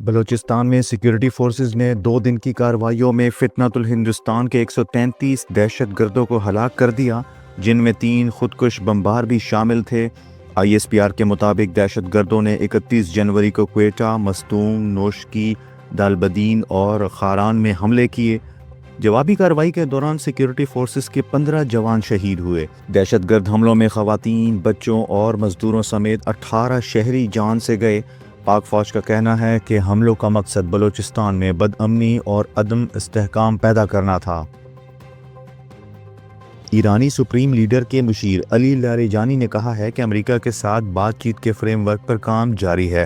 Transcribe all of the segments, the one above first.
بلوچستان میں security forces نے 2 دن کی کارروائیوں میں فتنۃ الہندوستان کے 133 دہشت گردوں کو ہلاک کر دیا، جن میں 3 خودکش بمبار بھی شامل تھے۔ ISPR کے مطابق دہشت گردوں نے 31 جنوری کو کوئٹہ، مستونگ، نوشکی، دالبدین اور خاران میں حملے کیے۔ جوابی کارروائی کے دوران سیکیورٹی فورسز کے 15 جوان شہید ہوئے۔ دہشت گرد حملوں میں خواتین، بچوں اور مزدوروں سمیت 18 شہری جان سے گئے۔ پاک فوج کا کہنا ہے کہ حملوں کا مقصد بلوچستان میں بدامنی اور عدم استحکام پیدا کرنا تھا۔ ایرانی سپریم لیڈر کے مشیر علی لاریجانی نے کہا ہے کہ امریکہ کے ساتھ بات چیت کے فریم ورک پر کام جاری ہے۔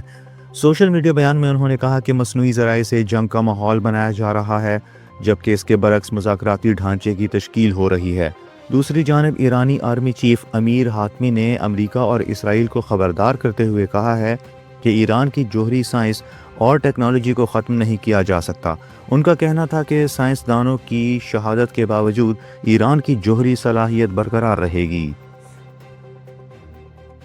سوشل میڈیا بیان میں انہوں نے کہا کہ مصنوعی ذرائع سے جنگ کا ماحول بنایا جا رہا ہے، جبکہ اس کے برعکس مذاکراتی ڈھانچے کی تشکیل ہو رہی ہے۔ دوسری جانب ایرانی آرمی چیف امیر حاتمی نے امریکہ اور اسرائیل کو خبردار کرتے ہوئے کہا ہے کہ ایران کی جوہری سائنس اور ٹیکنالوجی کو ختم نہیں کیا جا سکتا۔ ان کا کہنا تھا کہ سائنسدانوں کی شہادت کے باوجود ایران کی جوہری صلاحیت برقرار رہے گی۔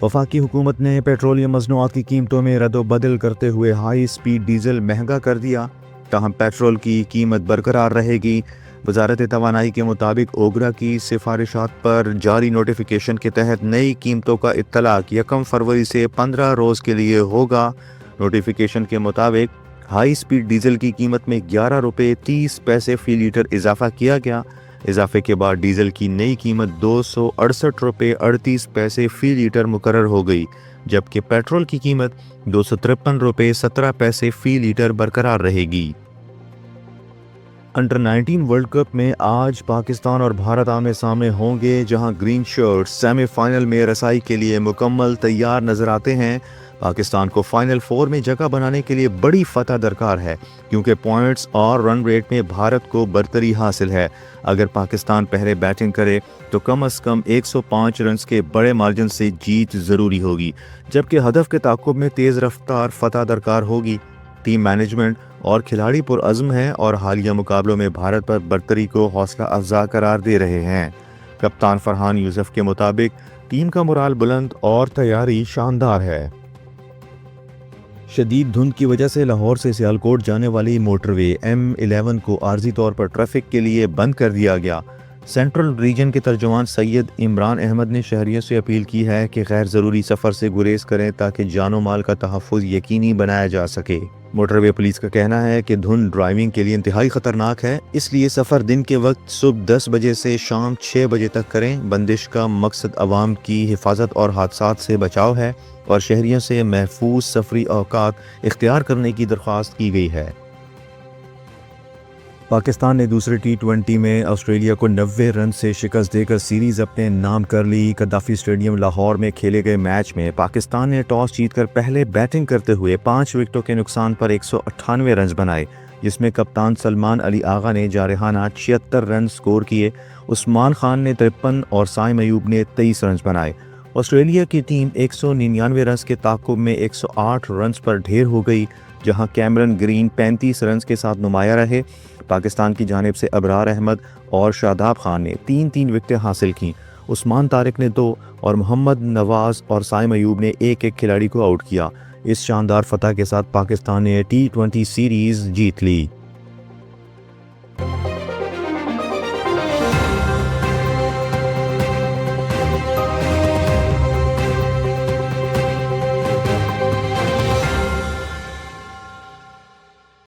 وفاقی حکومت نے پیٹرولیم مصنوعات کی قیمتوں میں رد و بدل کرتے ہوئے ہائی سپیڈ ڈیزل مہنگا کر دیا، تاہم پیٹرول کی قیمت برقرار رہے گی۔ وزارت توانائی کے مطابق اوگرا کی سفارشات پر جاری نوٹیفیکیشن کے تحت نئی قیمتوں کا اطلاق 1 فروری سے 15 روز کے لیے ہوگا۔ نوٹیفیکیشن کے مطابق ہائی سپیڈ ڈیزل کی قیمت میں 11 روپے 30 پیسے فی لیٹر اضافہ کیا گیا۔ اضافے کے بعد ڈیزل کی نئی قیمت 268 روپے 38 پیسے فی لیٹر مقرر ہو گئی، جبکہ پیٹرول کی قیمت 253 روپے 17 پیسے فی لیٹر برقرار رہے گی۔ انڈر 19 ورلڈ کپ میں آج پاکستان اور بھارت آمنے سامنے ہوں گے، جہاں گرین شرٹس سیمی فائنل میں رسائی کے لیے مکمل تیار نظر آتے ہیں۔ پاکستان کو فائنل 4 میں جگہ بنانے کے لیے بڑی فتح درکار ہے، کیونکہ پوائنٹس اور رن ریٹ میں بھارت کو برتری حاصل ہے۔ اگر پاکستان پہلے بیٹنگ کرے تو کم از کم 105 رنز کے بڑے مارجن سے جیت ضروری ہوگی، جبکہ ہدف کے تعاقب میں تیز رفتار فتح درکار ہوگی۔ ٹیم مینجمنٹ اور کھلاڑی پرعزم ہیں اور حالیہ مقابلوں میں بھارت پر برتری کو حوصلہ افزا قرار دے رہے ہیں۔ کپتان فرحان یوسف کے مطابق ٹیم کا مورال بلند اور تیاری شاندار ہے۔ شدید دھند کی وجہ سے لاہور سے سیالکوٹ جانے والی موٹر وے M11 کو عارضی طور پر ٹریفک کے لیے بند کر دیا گیا۔ سینٹرل ریجن کے ترجمان سید عمران احمد نے شہریوں سے اپیل کی ہے کہ غیر ضروری سفر سے گریز کریں تاکہ جان و مال کا تحفظ یقینی بنایا جا سکے۔ موٹر وے پولیس کا کہنا ہے کہ دھند ڈرائیونگ کے لیے انتہائی خطرناک ہے، اس لیے سفر دن کے وقت صبح 10 بجے سے شام 6 بجے تک کریں۔ بندش کا مقصد عوام کی حفاظت اور حادثات سے بچاؤ ہے اور شہریوں سے محفوظ سفری اوقات اختیار کرنے کی درخواست کی گئی ہے۔ پاکستان نے دوسرے T20 میں آسٹریلیا کو 90 رن سے شکست دے کر سیریز اپنے نام کر لی۔ قذافی اسٹیڈیم لاہور میں کھیلے گئے میچ میں پاکستان نے ٹاس جیت کر پہلے بیٹنگ کرتے ہوئے 5 وکٹوں کے نقصان پر 198 رنز بنائے، جس میں کپتان سلمان علی آغا نے جارحانہ 76 رن سکور کیے۔ عثمان خان نے 53 اور سائم ایوب نے 23 رنز بنائے۔ آسٹریلیا کی ٹیم 199 رنز کے تعاقب میں 108 رنز پر ڈھیر ہو گئی، جہاں کیمرن گرین 35 رنز کے ساتھ نمایاں رہے۔ پاکستان کی جانب سے ابرار احمد اور شاداب خان نے 3 وکٹیں حاصل کیں۔ عثمان طارق نے 2 اور محمد نواز اور سائم ایوب نے 1 کھلاڑی کو آؤٹ کیا۔ اس شاندار فتح کے ساتھ پاکستان نے T20 سیریز جیت لی۔